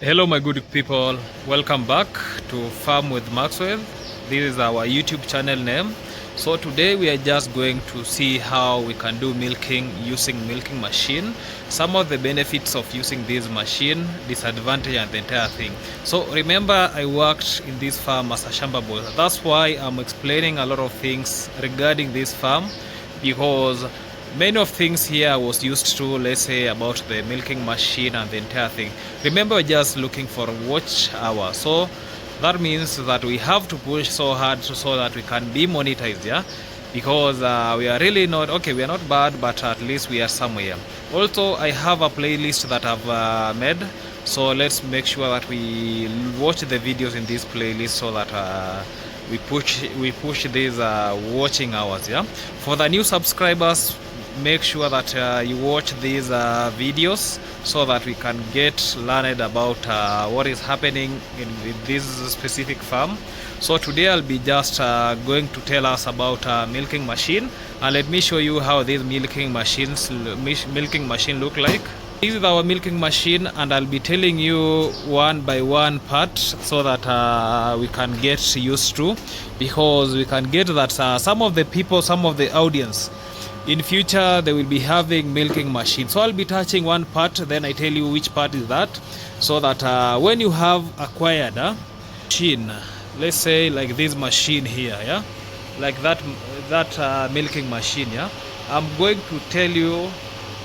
Hello my good people, welcome back to Farm with Maxwell. This is our YouTube channel name. So today we are just going to see how we can do milking using milking machine, some of the benefits of using this machine, disadvantage and the entire thing. So remember, I worked in this farm as a shamba boy. That's why I'm explaining a lot of things regarding this farm, because many of things here I was used to, let's say, about the milking machine and the entire thing. Remember, we're just looking for watch hour, so that means that we have to push so hard so that we can be monetized, yeah, because we are really not okay, we are not bad, but at least we are somewhere. Also, I have a playlist that I've made, so let's make sure that we watch the videos in this playlist so that we push these watching hours, yeah. For the new subscribers, make sure that you watch these videos so that we can get learned about what is happening in this specific farm. So today I'll be just going to tell us about milking machine, and let me show you how these milking machine look like. This is our milking machine, and I'll be telling you one by one part so that we can get used to, because we can get that some of the people, some of the audience in future they will be having milking machine. So I'll be touching one part, then I tell you which part is that, so that when you have acquired a machine, let's say like this machine here, yeah, like that milking machine, yeah, I'm going to tell you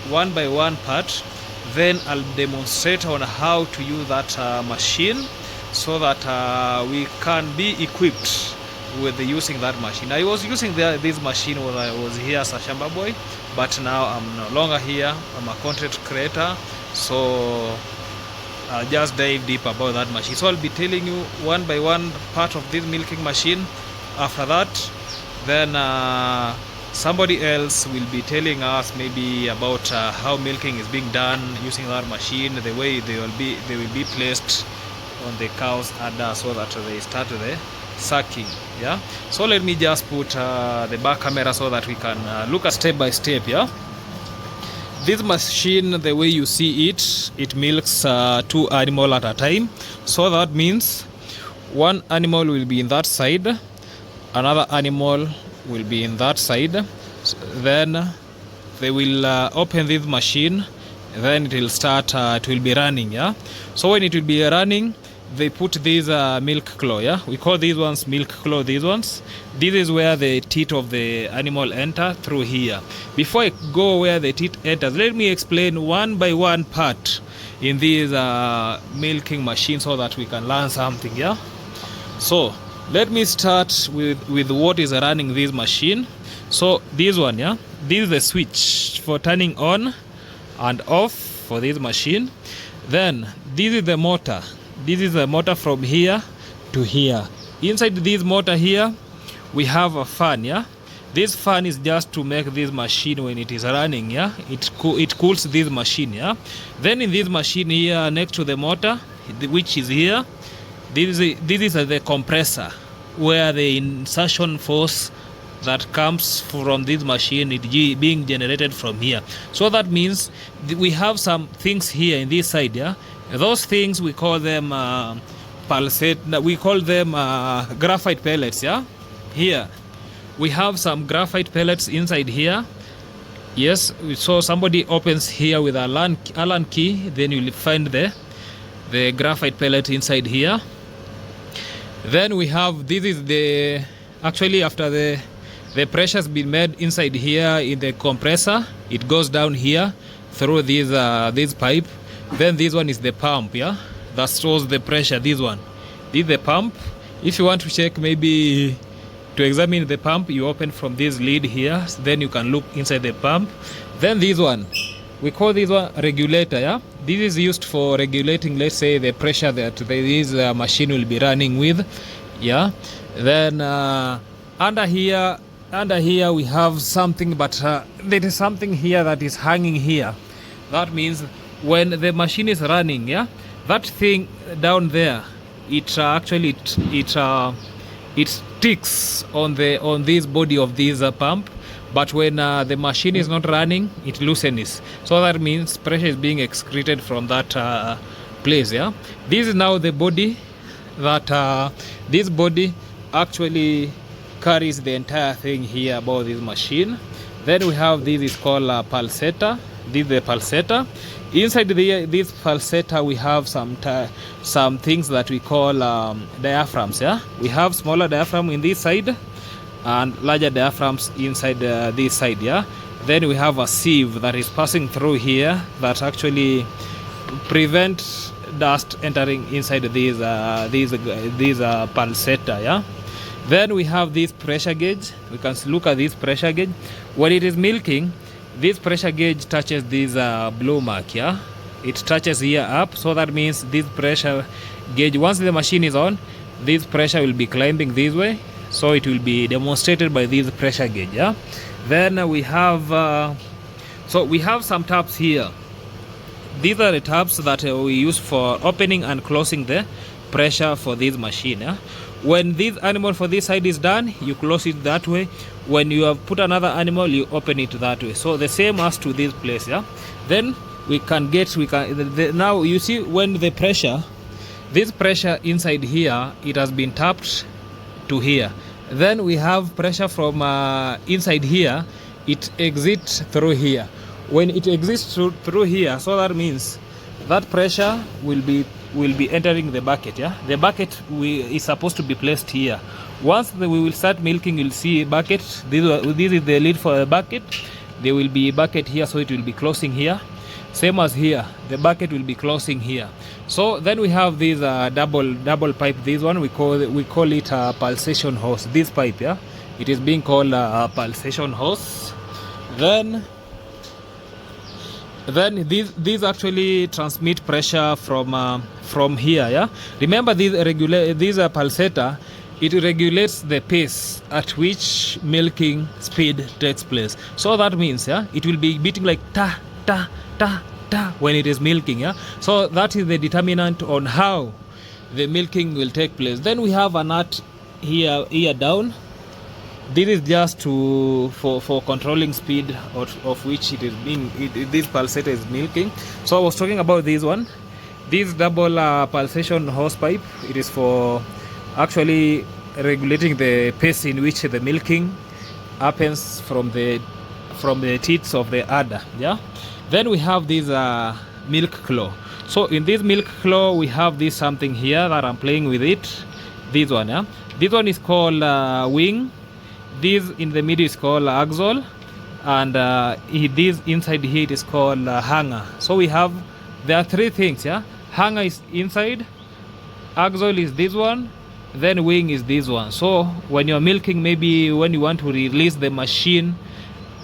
one by one part, then I'll demonstrate on how to use that machine so that we can be equipped with using that machine. I was using this machine when I was here as a shamba boy, but now I'm no longer here. I'm a content creator, so I'll just dive deep about that machine. So I'll be telling you one by one part of this milking machine. After that, then somebody else will be telling us maybe about how milking is being done using that machine, the way they will be placed on the cows udder so that they start the sucking, yeah. So let me just put the back camera so that we can look at step by step, yeah. This machine, the way you see it, it milks two animals at a time. So that means one animal will be in that side, another animal will be in that side. So then they will open this machine, then it will start, it will be running, yeah. So when it will be running, they put these milk claw, yeah, we call these ones milk claw. These ones, this is where the teeth of the animal enter through here. Before I go where the teeth enters, let me explain one by one part in this milking machine so that we can learn something, yeah. So let me start with what is running this machine. So this one, yeah, this is the switch for turning on and off for this machine. Then this is the motor. This is a motor from here to here. Inside this motor here, we have a fan, yeah. This fan is just to make this machine, when it is running, yeah, it cools this machine, yeah. Then in this machine here, next to the motor, which is here, this is the compressor, where the insertion force that comes from this machine is being generated from here. So that means we have some things here in this side, yeah. Those things we call them pulsate. We call them graphite pellets, yeah. Here we have some graphite pellets inside here. Yes, so somebody opens here with a Allen key, then you'll find the graphite pellet inside here. Then we have, this is the, actually after the pressure has been made inside here in the compressor, it goes down here through this pipe. Then this one is the pump, yeah, that stores the pressure. This one, this is the pump. If you want to check, maybe to examine the pump, you open from this lid here, then you can look inside the pump. Then this one, we call this one regulator, yeah. This is used for regulating, let's say, the pressure that this machine will be running with, yeah. Then under here we have something, but there is something here that is hanging here. That means when the machine is running, yeah, that thing down there, it actually it sticks on this body of this pump, but when the machine is not running, it loosens. So that means pressure is being excreted from that place. Yeah, this is now the body that this body actually carries the entire thing here about this machine. Then we have this is called a pulsator. This is the pulsator. Inside this pulsator we have some things that we call diaphragms. Yeah, we have smaller diaphragm in this side and larger diaphragms inside this side. Yeah, then we have a sieve that is passing through here that actually prevent dust entering inside this pulsator. Yeah, then we have this pressure gauge. We can look at this pressure gauge. When it is milking, this pressure gauge touches this blue mark. Yeah, it touches here up, so that means this pressure gauge, once the machine is on, this pressure will be climbing this way, so it will be demonstrated by this pressure gauge. Yeah, then we have we have some tabs here. These are the tabs that we use for opening and closing the pressure for this machine. Yeah? When this animal for this side is done, you close it that way. When you have put another animal, you open it that way. So the same as to this place. Yeah. Then now you see when the pressure, this pressure inside here, it has been tapped to here. Then we have pressure from inside here. It exits through here. When it exits through here, so that means that pressure will be entering the bucket. Yeah, the bucket is supposed to be placed here. Once we will start milking, you'll see a bucket. This is the lid for the bucket. There will be a bucket here, so it will be closing here. Same as here, the bucket will be closing here. So then we have this double pipe. This one we call it a pulsation hose. This pipe, yeah, it is being called a pulsation hose. Then these actually transmit pressure from here. Yeah, remember this pulsator, it regulates the pace at which milking speed takes place. So that means, yeah, it will be beating like ta ta ta ta when it is milking. Yeah, so that is the determinant on how the milking will take place. Then we have a nut here down. This is just for controlling speed of which it is being this pulsator is milking. So I was talking about this one, this double pulsation hose pipe. It is for actually regulating the pace in which the milking happens from the teats of the udder. Yeah. Then we have this milk claw. So in this milk claw we have this something here that I'm playing with it. This one, yeah. This one is called wing. This in the middle is called axle, and this inside here it is called hanger. So there are three things. Yeah, hanger is inside, axle is this one, then wing is this one. So when you're milking, maybe when you want to release the machine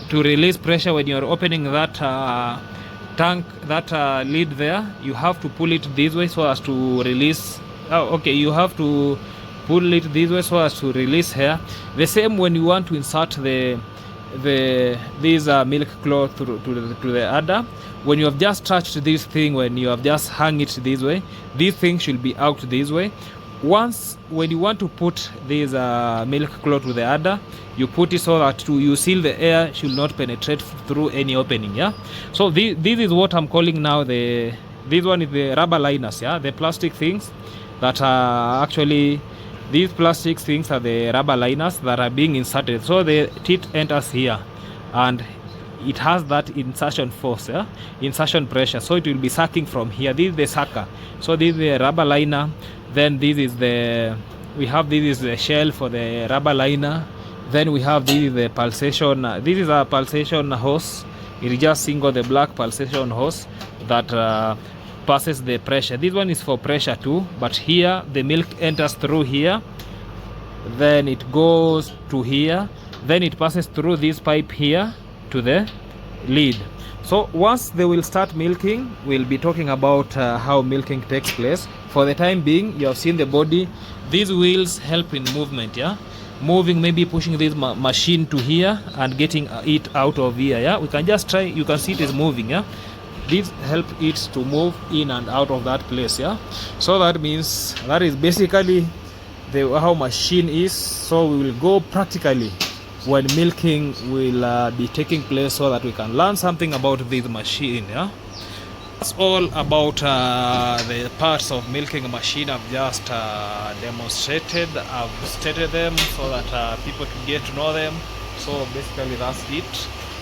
to release pressure, when you're opening that tank, that lid there, you have to pull it this way so as to release. You have to pull it this way so as to release here. The same when you want to insert this milk claw to the udder. When you have just touched this thing, when you have just hung it this way, this thing should be out this way. When you want to put this milk claw to the udder, you put it so that you seal the air should not penetrate through any opening. Yeah. So this is what I'm calling now this one is the rubber liners. Yeah, the plastic things that are actually. These plastic things are the rubber liners that are being inserted. So the teat enters here and it has that insertion force, yeah? Insertion pressure. So it will be sucking from here. This is the sucker. So this is the rubber liner. Then this is the shell for the rubber liner. Then we have this is the pulsation. This is a pulsation hose. It is just single the black pulsation hose that passes the pressure. This one is for pressure too, but here the milk enters through here, then it goes to here, then it passes through this pipe here to the lid. So once they will start milking, we'll be talking about how milking takes place. For the time being, you have seen the body. These wheels help in movement. Yeah, moving, maybe pushing this machine to here and getting it out of here. Yeah, we can just try. You can see it is moving. Yeah, these help it to move in and out of that place. Yeah, so that means that is basically how machine is. So we will go practically when milking will be taking place, so that we can learn something about this machine. Yeah, It's all about the parts of milking machine. I've just demonstrated. I've stated them so that people can get to know them. So basically that's it.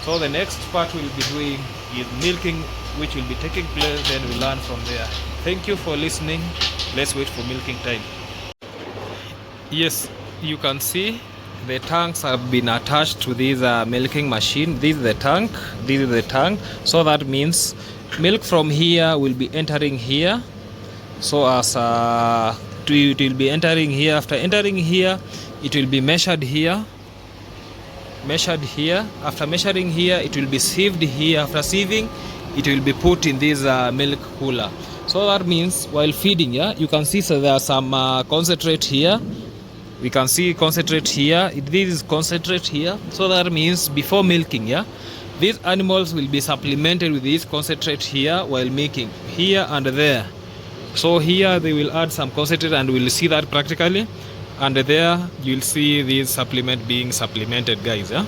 So the next part we'll be doing is milking, which will be taking place, then we learn from there. Thank you for listening. Let's wait for milking time. Yes, you can see the tanks have been attached to this milking machine. This is the tank. This is the tank. So that means milk from here will be entering here. So as it will be entering here. After entering here, it will be measured here. Measured here. After measuring here, it will be sieved here. After sieving, it will be put in this milk cooler. So that means while feeding, yeah, you can see so there are some concentrate here. We can see concentrate here. This is concentrate here. So that means before milking, yeah, these animals will be supplemented with this concentrate here while milking, here and there. So here they will add some concentrate and we'll see that practically. And there you'll see this supplement being supplemented, guys. Yeah.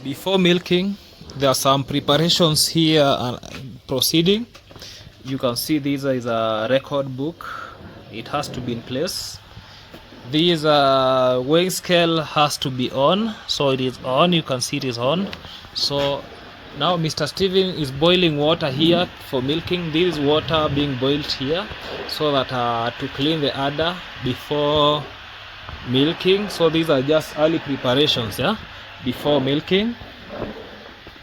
Before milking, there are some preparations here and proceeding. You can see this is a record book. It has to be in place. This weighing scale has to be on, so it is on. You can see it is on. So now Mr. Steven is boiling water here for milking. This is water being boiled here so that to clean the udder before milking. So these are just early preparations, yeah, before milking.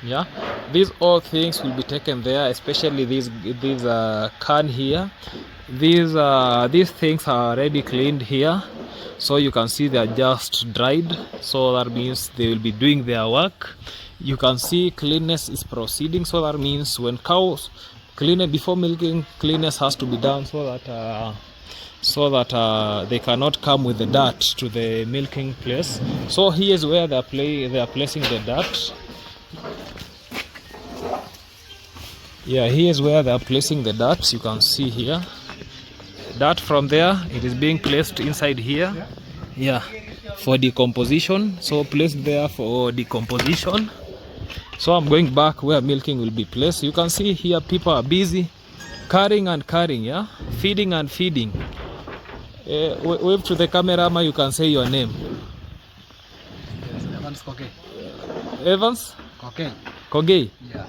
Yeah, these all things will be taken there, especially these can here. These things are already cleaned here, so you can see they are just dried. So that means they will be doing their work. You can see cleanness is proceeding. So that means when cows clean before milking, cleanness has to be done so that they cannot come with the dirt to the milking place. So here is where they are placing the dirt. Yeah, here is where they are placing the dirt. You can see here. That from there, it is being placed inside here. Yeah, for decomposition. So placed there for decomposition. So I'm going back where milking will be placed. You can see here people are busy carrying and carrying, yeah, feeding and feeding. Wave to the cameraman. You can say your name. Yes, Evans Koke. Evans Koke. Koge. Yeah.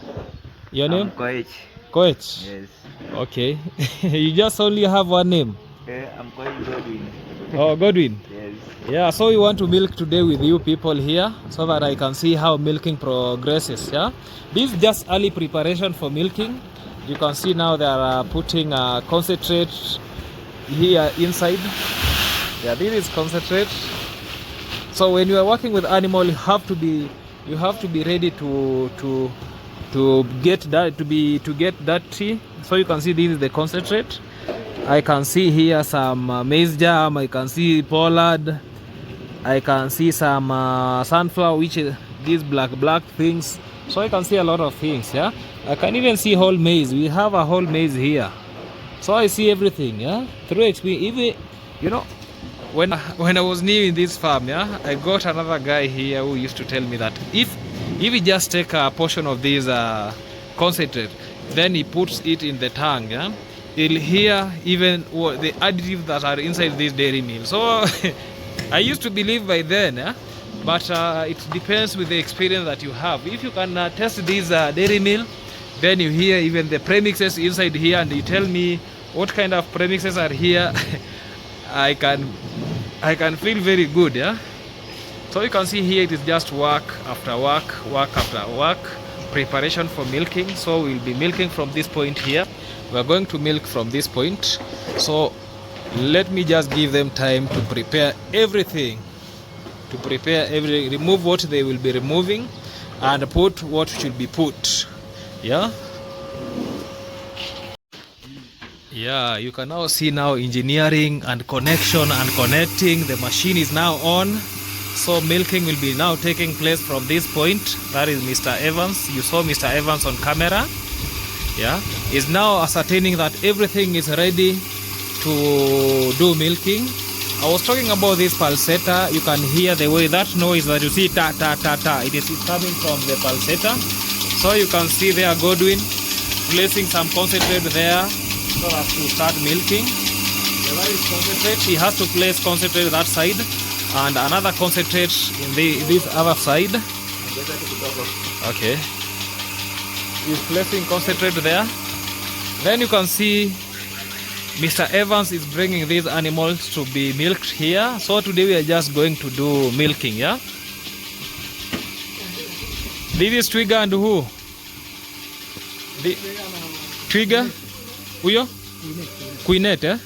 Your name? Koech. Koech. Yes. Okay. You just only have one name. I'm Koech Godwin. Oh, Godwin. Yes. Yeah, so we want to milk today with you people here so that I can see how milking progresses. Yeah, this is just early preparation for milking. You can see now they are putting concentrate here inside. Yeah, this is concentrate. So when you are working with animal, you have to be ready to get that to get dirty. So you can see this is the concentrate. I can see here some maize germ. I can see pollard. I can see some sunflower, which is these black things. So I can see a lot of things. Yeah, I can even see whole maize. We have a whole maize here. So I see everything. Yeah, through experience. Even you know, when I was new in this farm, yeah, I got another guy here who used to tell me that if we just take a portion of this concentrate, then he puts it in the tank, yeah, he'll hear even the additives that are inside this dairy meal. So I used to believe by then, yeah, but it depends with the experience that you have. If you can test this dairy meal, then you hear even the premixes inside here, and you tell me what kind of premixes are here. I can feel very good, yeah. So you can see here it is just work after work after work, preparation for milking. So we'll be milking from this point here. We are going to milk from this point. So let me just give them time to prepare everything, remove what they will be removing and put what should be put. Yeah, you can now see now engineering and connection and connecting. The machine is now on. So milking will be now taking place from this point. That is Mr. Evans. You saw Mr. Evans on camera. Yeah, is now ascertaining that everything is ready to do milking. I was talking about this pulsator. You can hear the way that noise that you see, ta ta ta ta. It is coming from the pulsator. So you can see there Godwin placing some concentrate there so as to start milking. There is concentrate. He has to place concentrate that side and another concentrate in this other side. Okay. He's placing concentrate there. Then you can see Mr. Evans is bringing these animals to be milked here. So today we are just going to do milking, yeah? This is Twiga and who? Twiga? Uyo? Queenette, eh?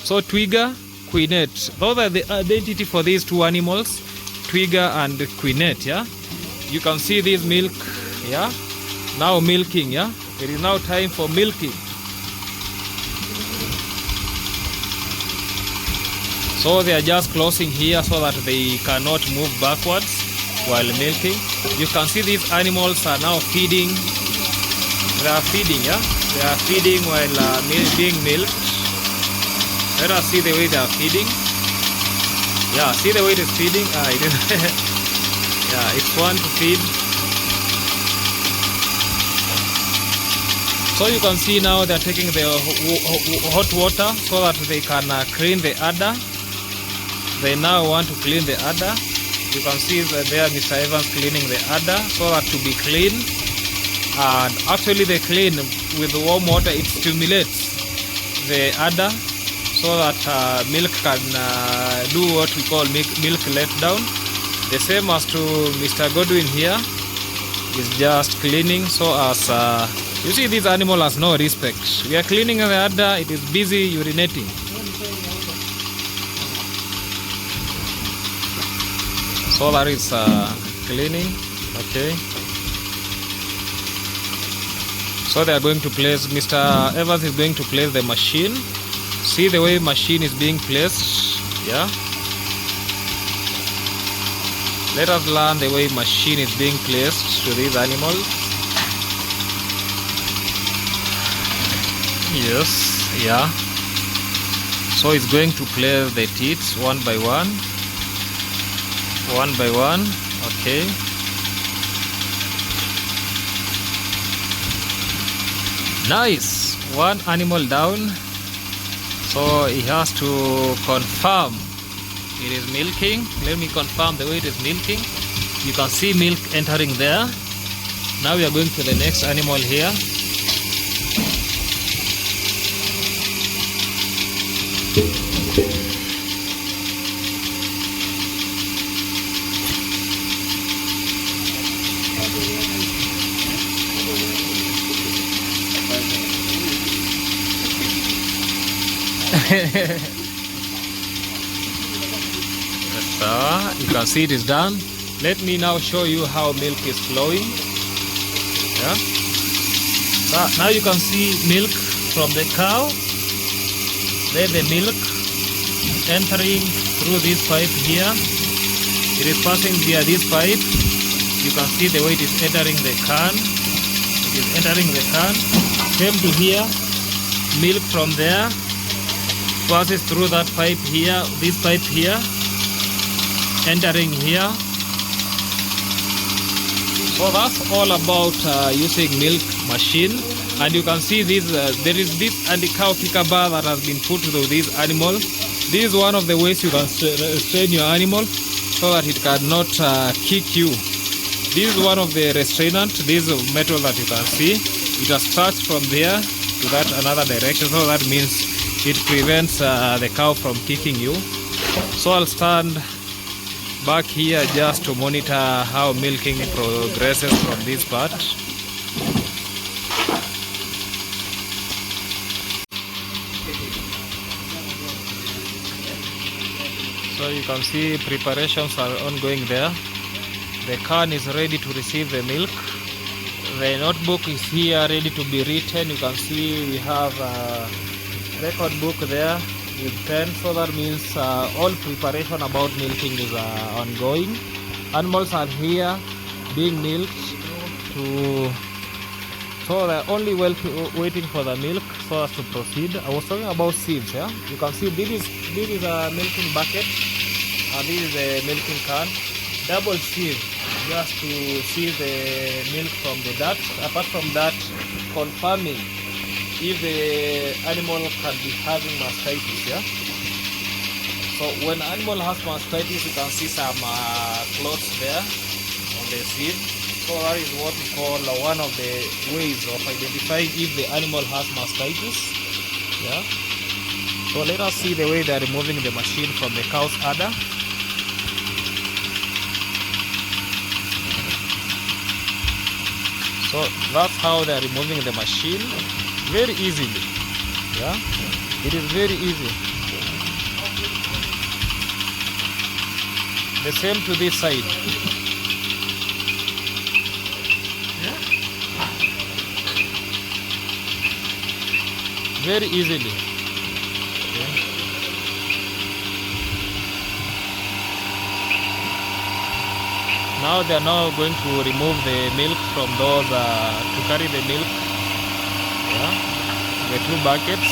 So Twiga, Queenette. Those are the identity for these two animals, Twiga and Queenette, yeah? You can see this milk, yeah? Now milking, yeah? It is now time for milking. So they are just closing here so that they cannot move backwards while milking. You can see these animals are now feeding. They are feeding, yeah? They are feeding while being milked. Let us see the way they are feeding. Yeah, see the way it is feeding? It is yeah, it's fun to feed. So you can see now they are taking the hot water so that they can clean the udder. They now want to clean the udder. You can see that there Mr. Evans cleaning the udder so that to be clean. And actually they clean with warm water. It stimulates the udder so that milk can do what we call milk letdown. The same as to Mr. Godwin here is just cleaning so as you see this animal has no respect. We are cleaning the udder, it is busy urinating. So that is cleaning, okay. So they are going to place, Mr. Evans is going to place the machine. See the way machine is being placed, yeah. Let us learn the way machine is being placed to these animals. Yes, yeah. So it's going to place the teats one by one. One by one, okay. Nice, one animal down. So he has to confirm it is milking. Let me confirm the way it is milking. You can see milk entering there. Now we are going to the next animal here. So you can see it is done. Let me now show you how milk is flowing. Yeah. So now you can see milk from the cow. Then the milk entering through this pipe here. It is passing via this pipe. You can see the way it is entering the can. It is entering the can. Came to here. Milk from there passes through that pipe here, this pipe here, entering here. So that's all about using milk machine. And you can see this, there is this anti-cow kicker bar that has been put to this animal. This is one of the ways you can restrain your animal so that it cannot kick you. This is one of the restrainant, this metal that you can see. It has started from there to that another direction, so that means it prevents the cow from kicking you. So I'll stand back here just to monitor how milking progresses from this part. So you can see preparations are ongoing there. The can is ready to receive the milk. The notebook is here ready to be written. You can see we have a record book there with pen. So that means all preparation about milking is ongoing. Animals are here being milked so they're only waiting for the milk so as to proceed. I was talking about sieves, yeah. You can see this is a milking bucket and this is a milking can. Double sieve just to sieve the milk from the dirt. Apart from that, confirming if the animal can be having mastitis. Yeah. So when animal has mastitis, you can see some clots there on the seed. So that is what we call one of the ways of identifying if the animal has mastitis. Yeah. So let us see the way they are removing the machine from the cow's udder. So that's how they are removing the machine, very easily. Yeah, it is very easy. The same to this side. Yeah. Very easily. Yeah. Now they are now going to remove the milk from those to carry the milk. Yeah, the 2 buckets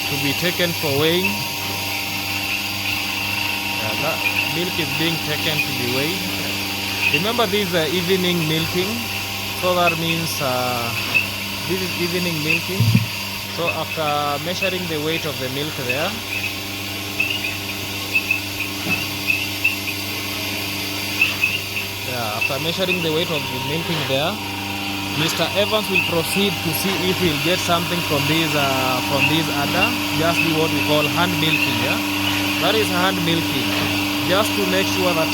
to be taken for weighing. Yeah, that milk is being taken to be weighed. Remember, this is evening milking, so that means this is evening milking. So after measuring the weight of the milk there, after measuring the weight of the milking there, Mr. Evans will proceed to see if he'll get something from this udder. Just do what we call hand milking. Yeah, that is hand milking. Just to make sure that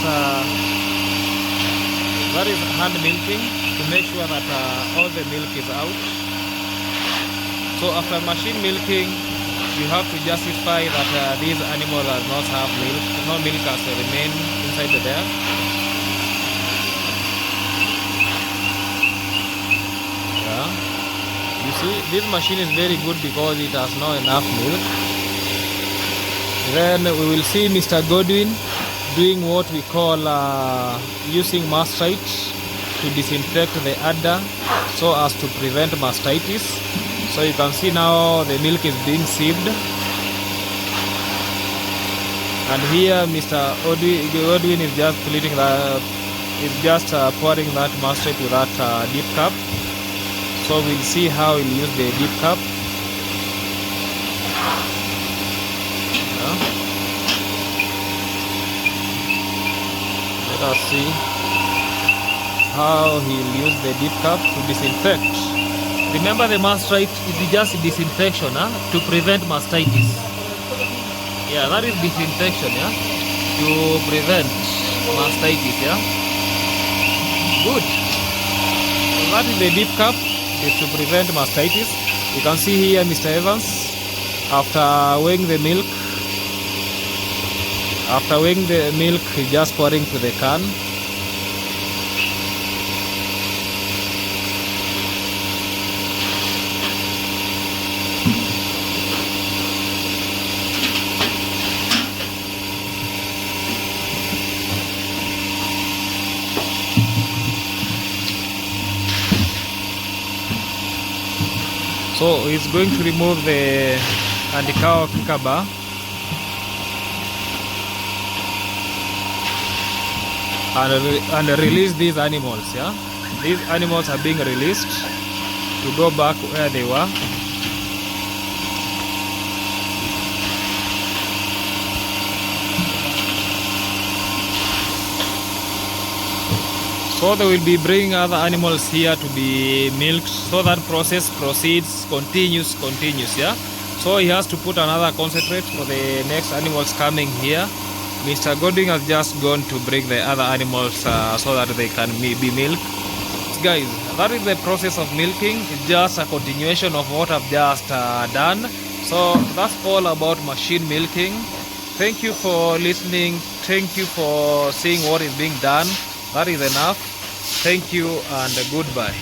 that is hand milking, to make sure that all the milk is out. So after machine milking, you have to justify that these animals does not have milk. No milk has to remain inside there. You see, this machine is very good because it has not enough milk. Then we will see Mr. Godwin doing what we call using mustite to disinfect the udder so as to prevent mastitis. So you can see now the milk is being sieved. And here Mr. Godwin is just pouring that mustite to that deep cup. So we'll see how we'll use the deep cup. Yeah. Let us see how he'll use the deep cup to disinfect. Remember, the mustite is just disinfection to prevent mastitis. Yeah, that is disinfection, yeah, to prevent mastitis. Yeah, good. So that is the deep cup. Is to prevent mastitis. You can see here Mr. Evans, after weighing the milk, he's just pouring to the can. So he's going to remove the anti-cow cucumber. And release these animals. Yeah, these animals are being released to go back where they were. So they will be bringing other animals here to be milked. So that process proceeds, continues. Yeah. So he has to put another concentrate for the next animals coming here. Mr. Godwin has just gone to bring the other animals so that they can be milked. Guys, that is the process of milking. It's just a continuation of what I've just done. So that's all about machine milking. Thank you for listening. Thank you for seeing what is being done. That is enough. Thank you and goodbye.